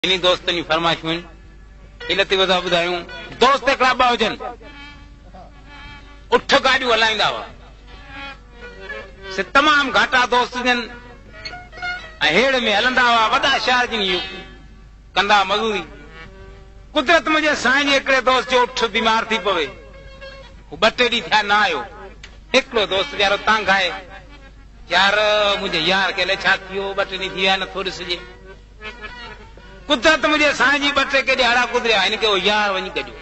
इन दोस्तनि जी फरमाइशूं इलती वधा ॿुधायूं। दोस्त हिकिड़ा ॿ हुजनि, उठ गाॾियूं हलाईंदा हुआ, तमामु घाटा दोस्त हुजनि ऐं हेड़ में हलंदा हुआ, वॾा शहर जी कंदा मज़ूरी। कुदरत मुंहिंजे साईं जे हिकिड़े दोस्त जो उठ बीमार थी पवे, हू 2-3 ॾींहं थिया न आयो। हिकिड़ो दोस्त वीचारो तंग आहे, यार मुंहिंजे यार खे छा थियो, 2-3 ॾींहं थी विया नथो ॾिसजे। कुदरत मुंहिंजे साईं जी 2-3 केॾे अड़ा गुज़रिया, हिनखे वो यार वञी कढियो।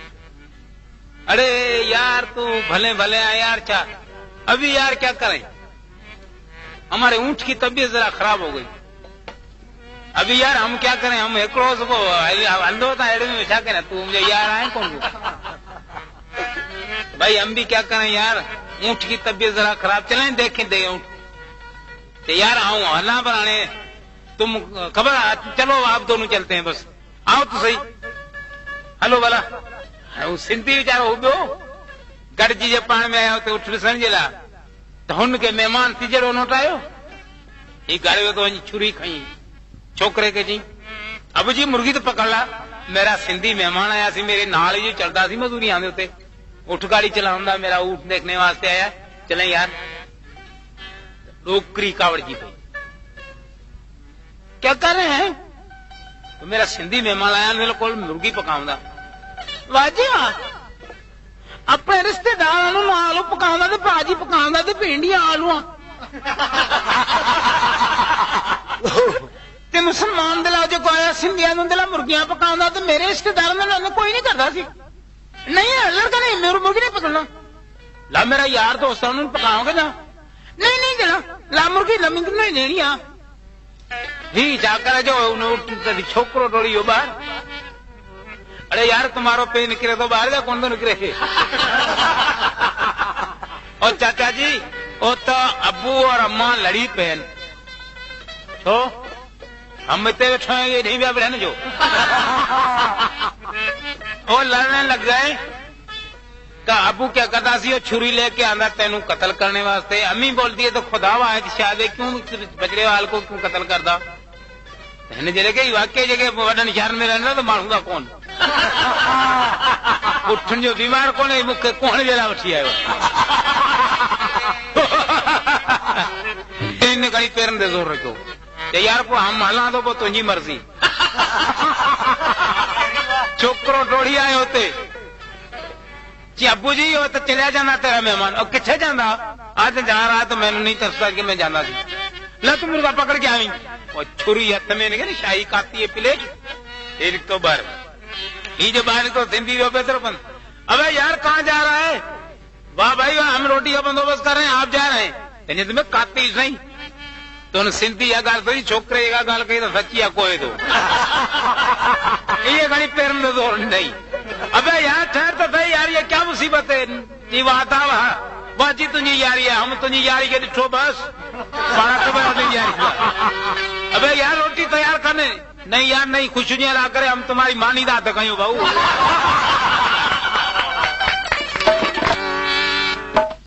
अरे यार तू भले भले है यार, क्या अभी यार क्या करें, हमारे ऊंट की तबीयत जरा खराब हो गई, अभी यार हम क्या करें, हम एकड़ो अंधो था एड़े में क्या करें, तू मुझे यार आए कौन भाई, हम भी क्या करें यार, ऊंट की तबीयत जरा खराब, चलें देखें दे ऊंट यार, आऊं हला पर आने तुम खबर, चलो आप दोनों चलते हैं, बस आओ तो सही, हलो भला। सिंधी वीचारो उभो गॾिजी जे पाण में आया हुते उठ ॾिसण जे लाइ, त हुनखे महिमान थी जहिड़ो नोट आयो। ही घर वियो त वञी छुरी खई, छोकिरे खे चई अब जी मुर्गी तो पकड़ ला, मेरा सिंधी मेहमान आया सी, मेरे नाल ही चलता सी मजदूरी आंदे उते, उठ गाड़ी चलाऊंदा, मेरा ऊँट देखने वास्ते आया, चले यार। डोकरी कावड़ जी पई, क्या कर रहे हैं, तो मेरा सिंधी मेहमान आया, मेरे को मुर्गी पकाऊंदा। वाह जी वाह, अपने रिश्तेदार आलू पकाऊंदा ते भाजी पकाऊंदा ते भिंडियां आलू ते मुसलमान दिला जो आया सिंधिया दिला मुर्गियां पकाऊंदा ते मेरे रिश्तेदार ने कोई नहीं करता सी, नहीं लड़का नहीं, मेरी मुर्गी नहीं पकड़ना, ला मेरा यार दोस्त उन्होंने पकाओगे ना, नहीं नहीं जरा ला मुर्गी लम्बी नहीं लेनी आ ही जाकर जो छोकरो डोड़ियो बाहर। अरे यार तुम्हारो पे निकले तो बाहर जा, कौन तो निकले और चाचा जी वो तो अब्बू और अम्मा लड़ी पहन तो हम इतने बैठे हैं, नहीं भी बहन जो वो लड़ने लग गए। तो अबू क्या करता सी, वो छुरी लेके आंदा तेनू कत्ल करने वास्ते। अम्मी बोलती है तो खुदा वाहिद शायद क्यों बजरे वाल को क्यों कत्ल करदा, जरे के वाकई जगह वडन शहर में रहना तो मानूंगा कौन उठन जो बीमार कौन है, मुख्य कौन जरा वठी आयो इन घड़ी पेरन दे जोर रखो यार को हम हला तो तुझी मर्जी। छोकरो डोड़ी आए होते जी अबू जी वो तो चलिया जाना तेरा मेहमान, और किथे जाना, आज जा रहा तो मैंने नहीं तरसता कि मैं जाना सी, ला तू मुर्गा पकड़ के आई, और छुरी हाथ में नहीं शाही काती है प्लेट, एक तो बार ही जो बाहर को सिंधी बेहतर बंद। अबे यार कहाँ जा रहा है, वाह भाई वाह, हम रोटी का बंदोबस्त कर रहे हैं, आप जा रहे हैं, तुम्हें काती नहीं तो सिंधी या गाल थोड़ी, छोकरे या गाल कही तो सच्ची या कोई तो ये घड़ी पैर में जोर नहीं। अबे यार ठहर तो सही यार, ये क्या मुसीबत है, जी वाता वाह जी तुझी यारी है, हम तुझी यारी के दिठो बस यारी। अबे यार रोटी तैयार करने, नहीं यार नहीं, खुशियां ला करे, हम तुम्हारी मानी दात कयूं भाऊ